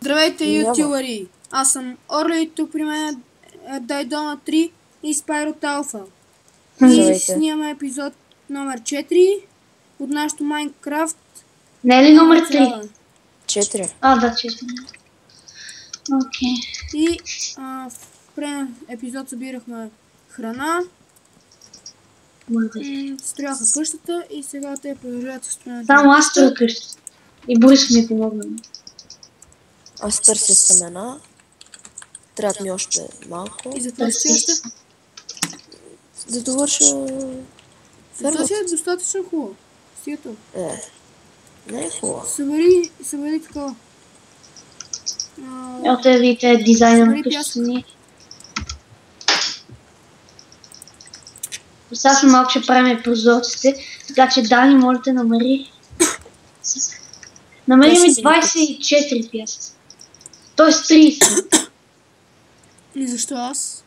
Здравейте, Няма. ютубъри! Аз съм Орли, тук при мен е Дайдона 3 и Спайрот Алфа. И Здравейте. снимаме епизод номер 4 от нашото Майнкрафт. Не е ли номер 3? 4. Да, 4. Окей. И в предния епизод събирахме храна, строяха къщата и сега те продължават състоянието. Само аз строя къщата. И Борис ми помогна. Аз търся семена. Трябва ми още малко. И за това си още. Да довърша Това фермата. си е достатъчно хубаво. Стието. Не е хубаво. Събери такова. Ето да видите дизайна на Събери къщата ни. Сега след малко ще правим прозорците, така че Дани, моля те намери. Намери ми 24 пясъка. Тоест 30. И защо аз?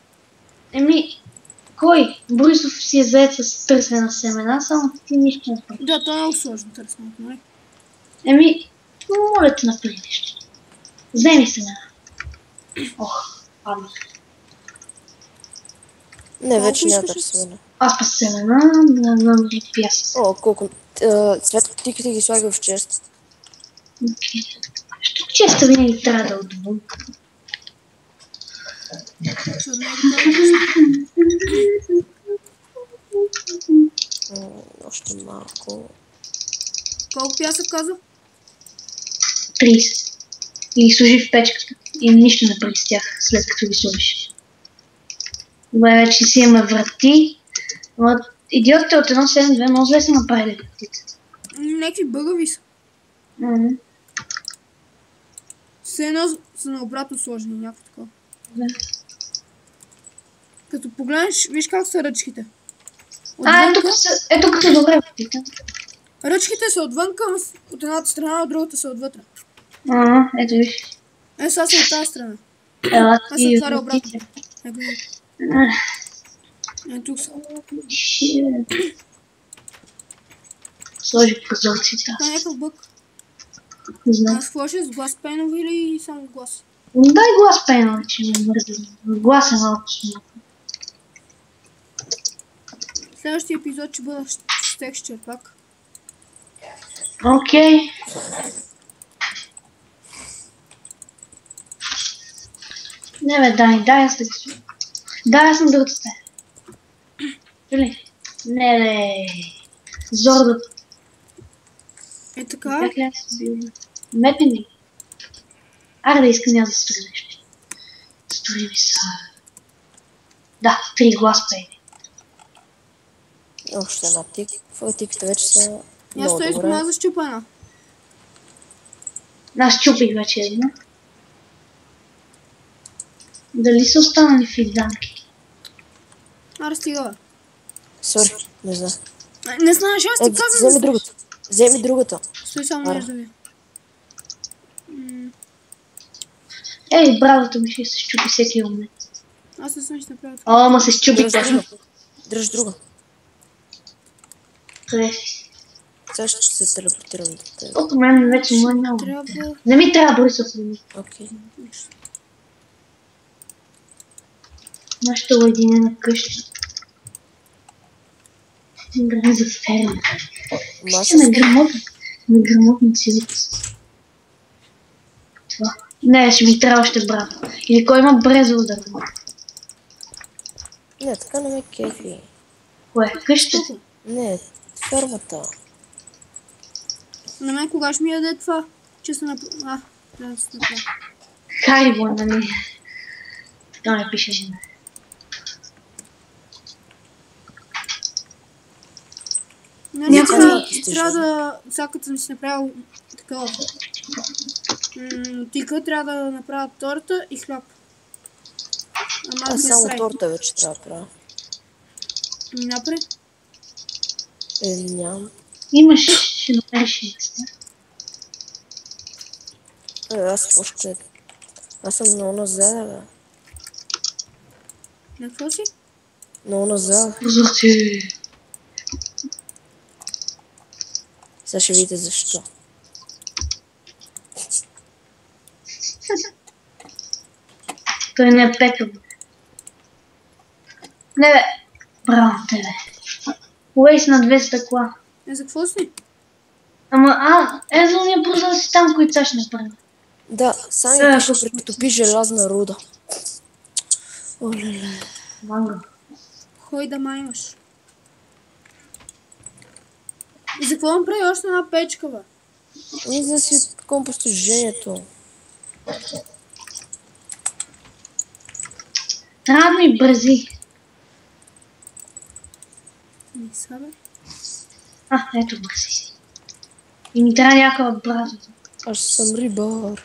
Кой? Борисов си е заед с търсене на семена, само ти нищо не прави. Да, това е много сложно търсенето, нали? Моля те направи нещо. Вземи семена. Ох, падна. Не, вече няма искаш? търся семена. Аз пас семена намери пясък. О, колко. Цвет, ти като ги слага в чест. Окей. Що често винаги трябва да е отвън? Защото не е готово. Още малко. Колко пясък каза? 30. И ги сложи в печката. И нищо не прави с тях, след като ги сложиш. Добре, вече си имаме врати. Ама идиотите от 1.7.2 много зле са направили вратите. Някакви бъгави са. Все едно са наобратно сложени, някакво такова. Да. Като погледнеш, виж как са ръчките. Ето като добре вратите. Ръчките са отвънка, от едната страна, от другата са отвътре. Ето виж. Сега са от тази страна. Ела Аз се ти отваря обратно. вратите. Тук са. Сложи прозорците. Това е някакъв бък. Не знам. Аз какво ще с глас пенови или само глас? Дай глас пейна, че ми мърза. Глас е малко смутно. Следващия епизод ще бъда с текстчер пак. Окей. Не бе, дай аз да го слушам. Дай аз съм другата стая. Чули? Не бе. Зорда. Е така. Как ли аз се бил? Метни ми. Аре да искам аз да строя нещо. Строи ми са. Да, 3 глас пейни. Още една тик. Тиките вече са Аз много той искам добре. аз да щупа една. Аз чупих вече една. Дали са останали фиданки? Аре стига бе. Сори, не знам. Не знаеш, аз ти казвам. Вземи другата. Вземи другата. Стой само нещо да ви. Ей, бравото ми ще се щупи всеки момент. Аз не съм ще направя това. Ама се щупи. Дръж друга. Къде си? Сега ще се телепортирам до теб. От мен вече няма. Трябва... Не ми трябва Борисов. Окей. Нашата уединена къща. Грам за ферма. Ще ме грамотно цивица. Това. Не, ще ми трябва още брат. Или кой има брезово дърво? Не, така не ме кефи. Кое? Къщата? Не, фермата. На мен кога ще ми яде това? Че се направя... трябва да се направя. Харибо, нали? Така не пише жена. Не, трябва да... Сега като съм си направил такова... Тика трябва да направя торта и хляб. Ама Аз само торта вече трябва да правя. Ми напред. Нямам. Имаш, ще намериш ясна. Аз още... Аз съм много назад, бе. На какво си? Много назад. Прозорци. Сега ще видите защо. Той не е пекал. Не бе. Браво тебе. Уейс на 2 стъкла. За какво си? Ама, за уния прозорци там, които сега ще направим. Да, сами ти ще притопи желязна руда. Олеле. Манго. Хой да маймаш. И за какво направи още една печка, бе? Не за да си такова постижението. Трябва да ми бързи. Не са, бе. Ето бързи си. И ми трябва някаква браза. Аз съм рибар.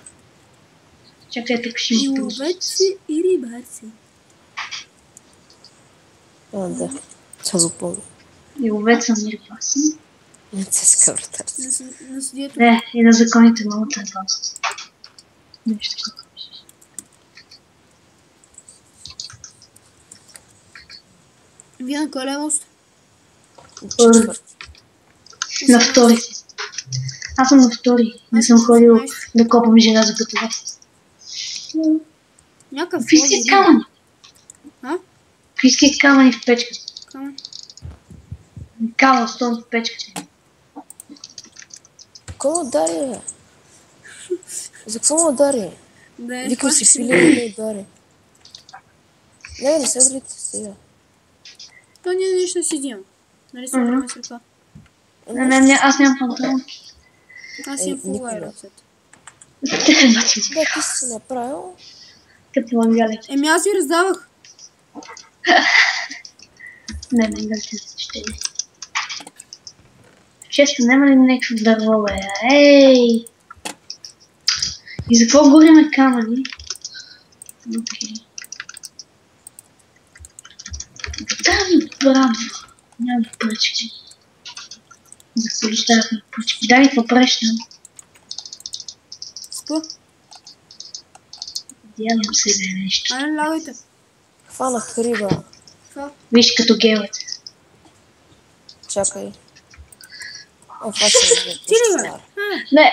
Чакай, тук ще И ми ловеци, и рибарци. Да. Това го помня. И овец съм рибар. Не се скаврата. На съдието. Не, и на законите много трябва. Нещо такова. Вие на кой левел сте? Четвърт. На втори. Аз съм на втори. Не съм ходил да копам желязо като вас. Някакъв Какви води, си камъни? А? Какви си камъни в печката? Камън. Кава стон в печката. Кой ме удари, бе? За какво ме удари? Да е. Викам си фили, не удари. Не се ударите сега. То ние нищо не си взимам. Нали се удряме с ръка? Не, аз нямам панталон. Аз имам фул аероцет. Да, ти си направил. Като лангалек. Еми аз ви раздавах. Не, лангалек ще ли. Често няма ли някакво дърво, бе? Ей! И за какво гориме камъни? Окей. Да ми браво! Няма пръчки. За какво ли ставахме пръчки? Дай ми какво правиш там? Спа. Дявам се да е нещо. Айде, лягайте. Хванах риба. Това. Виж като гелът. Чакай. О, това ще е. Ти ли, бе? Не!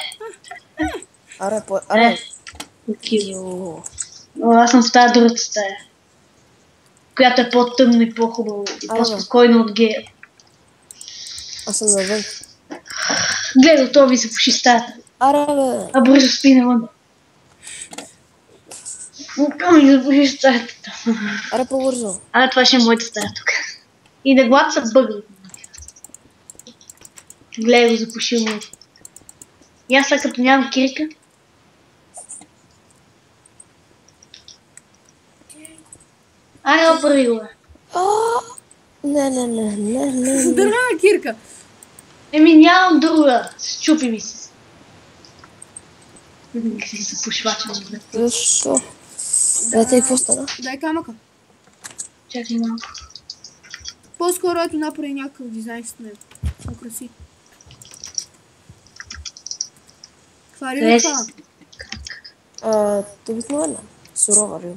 Аре, аре. Окей. Йо. Аз съм в тази другата стая. Която е по-тъмно и по-хубаво. И по-спокойно от гея. Аз съм навън. Гледай, това ми се пуши стаята. Аре, бе. А бързо спи навън. Как ми запуши стаята? Аре, по-бързо. Това ще е моята стая тук. И да глад са бъгли. Гледай го, запушил му. И аз сега като нямам кирка. Първи го. Не. Дървена кирка. Еми нямам друга. Счупи ми се. Си запушвача. Защо? Да, те какво стана? Дай камъка. Чакай малко. По-скоро ето направи някакъв дизайн с него. Украси. Това риба това? Обикновена. Сурова риба.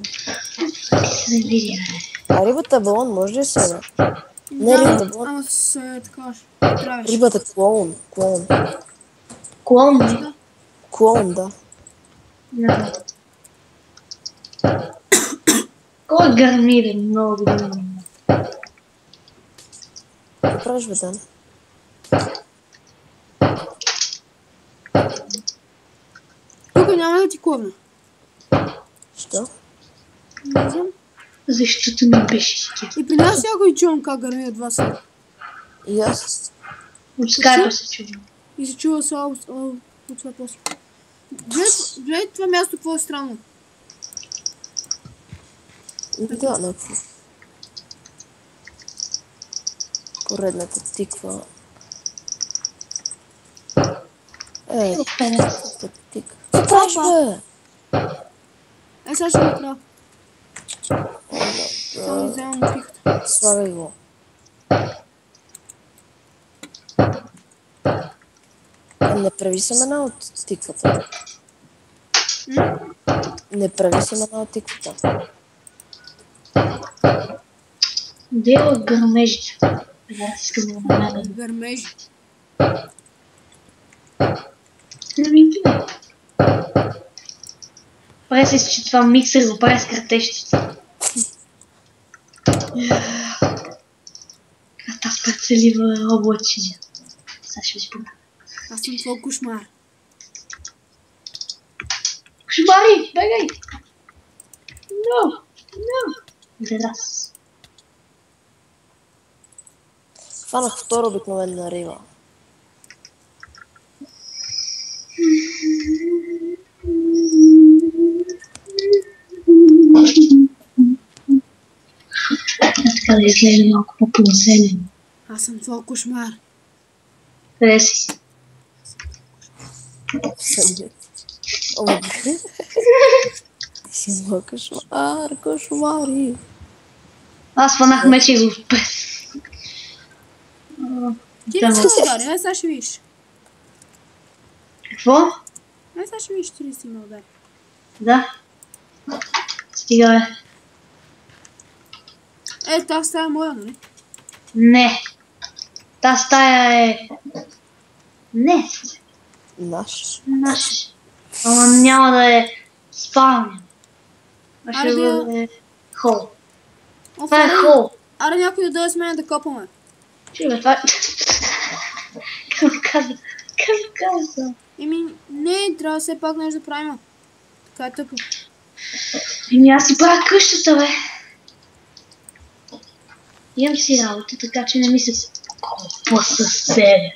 Не видя. А рибата балон може ли се да? Не Да, рибата балон. ама с така трябваш. Рибата клоун. Клон? Клоун, да. Не. Кой е гармиран? Много добре. Какво правиш, бе, Дан? Тук няма да ти кловна. Що? Не знам. Защото ми беше скип. И при нас някой чувам как гърми от вас. И аз. От скайпа се чудим. И се чува слабо от това после. Гледай това място, какво е странно. Да, някакво. Поредната тиква. Тиква. Какво правиш, бе? Сега ще го правя. Само вземам пихата. Слагай го. Не прави семена от тиквата. Не прави семена от тиквата. Дело гърмежите. Аз искам да намеря. Гърмежи. Не ми гледа. Преси си, че това миксер го прави с кратещите. Аз прецелива облачиня. Сега ще ви спомня. Аз съм твой кошмар. Кошмари, бегай! No! Зрас. Фанах втора обикновена риба. Така да изглежда малко по-плазелен. Аз съм твой кошмар. Къде си? Съндет. Ти си моя кошмар, кошмари. Аз фанах меч и го през. Ти не си ме удари, ай сега ще видиш. Какво? Ай сега ще видиш, ти ли си ме удари. Да. Стига бе. Тази стая е моя, нали? Не. Та стая е... Не. Наш. Наш. Ама няма да е спалня. А ще Аре, бе. бъде хол. О, Това е аре, хол. аре някой да дойде с мен да копаме. Чуй, това е... Какво каза? Какво каза? Не, трябва все пак нещо да правим. Така е тъпо. Аз си правя къщата, бе. Имам си работа, така че не ми се копа със себе.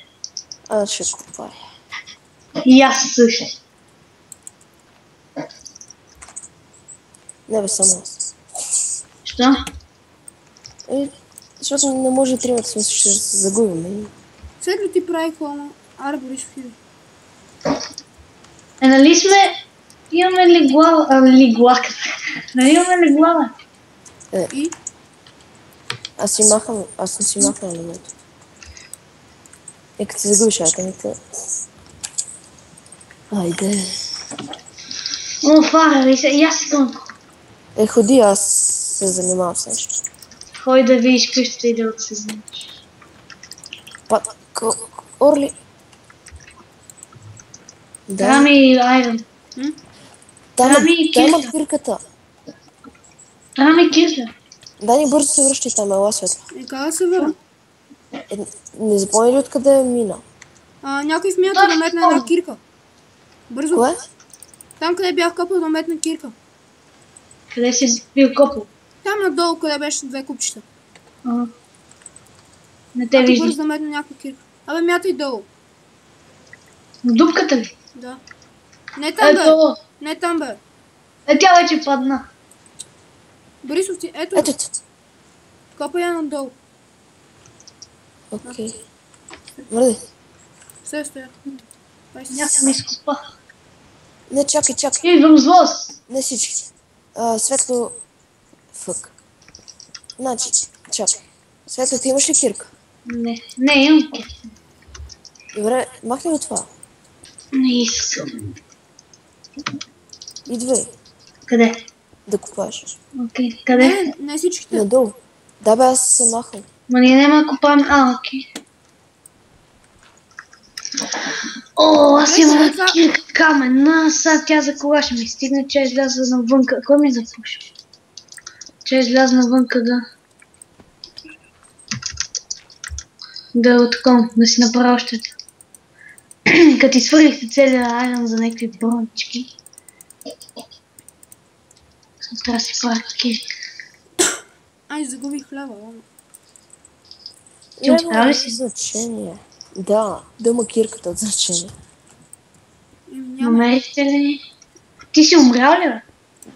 Аз ще купая. И аз също. Не бе, само аз. Що? Защото не може тримата, смисъл ще се загубим. След ли ти прави холма? Аре, Бориш, фири. Нали сме... Имаме ли глава? Лигла. Нали имаме ли глава? И? Аз съм си махнал елемент. Като се загубиш атомите. Айде. О, фара, ви се. И аз искам. Ходи, аз се занимавам с нещо. Хой да видиш къщата и да се знаеш. Орли. Трябва ми айрон. Там ми има кирка. кирката. Трябва ми кирка. Дани, бързо се връщай там, ела светла. Как да се върна? Не запомни ли откъде е мина? Някой в мината да метне една кирка. Бързо. Кое? Там, къде бях копал да метна кирка. Къде си бил копал? Там надолу, къде беше две купчета. Не те Ако виждам. бързо да метна някаква кирка. Абе, мятай долу. В дупката ли? Да. Не там, бе. Ето. Не там, бе. Тя вече падна. Борисов ти, ето. Ето. Копай я надолу. Окей. Върди. Все стоя. Някой ми изкопа. Не, чакай. Идвам с лос. Не всички. Светло... Фък. Значи, чакай. Светло, ти имаш ли кирка? Не, имам кирка. Добре, махни го това. Не искам. Идвай Къде? да купаш. Окей, къде? Не всичките. Надолу. Да бе, аз се махам. Ма ние няма да купаме. Окей. О, аз имам кирка камена. Сега тя за кога ще ми стигне, че изляза навънка. Кой ми запушва? Че изляза навънка да отком, да си направя още. Като изхвърлихте целия айрон за някакви брончки. Трябва да си правя кирка. Ай, загубих хляба. Ти успява ли си? Значение. Да има кирката от значение. Няма. Намерихте ли? Ти си умрял ли, бе?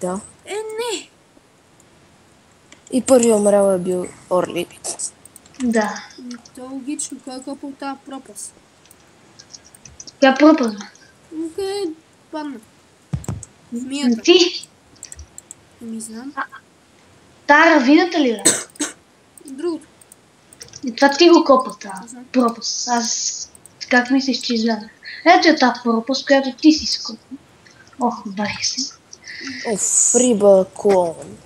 Да. Не. И първи умрял е бил Орли. Да. То е логично, кой е копал тази пропаст? Тя пропадна. Къде падна? В мията. Ти? Не знам. Та равината ли, бе? Другото. И това ти го копа тази пропаст. Аз как мислиш, че излязах? Ето е тази пропаст, която ти си скопа. Ох, барих се. Риба клон.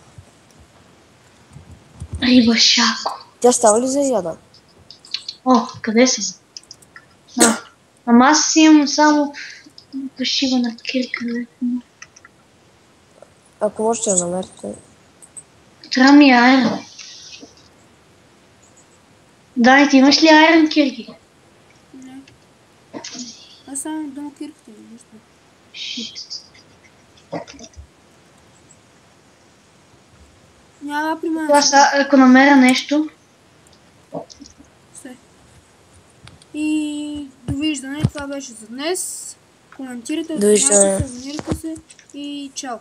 Риба шако. Тя става ли за яда? О, къде си? Ама аз имам само пашива на кирка. Ако можете да намерите. Трябва ми айрон. Дани, ти имаш ли айрон кирки? Не. Аз само долу кирките ми, нищо. Няма при мен. Аз ако намеря нещо, Все. И довиждане, това беше за днес. Коментирайте, Довиждане. абонирайте се и чао!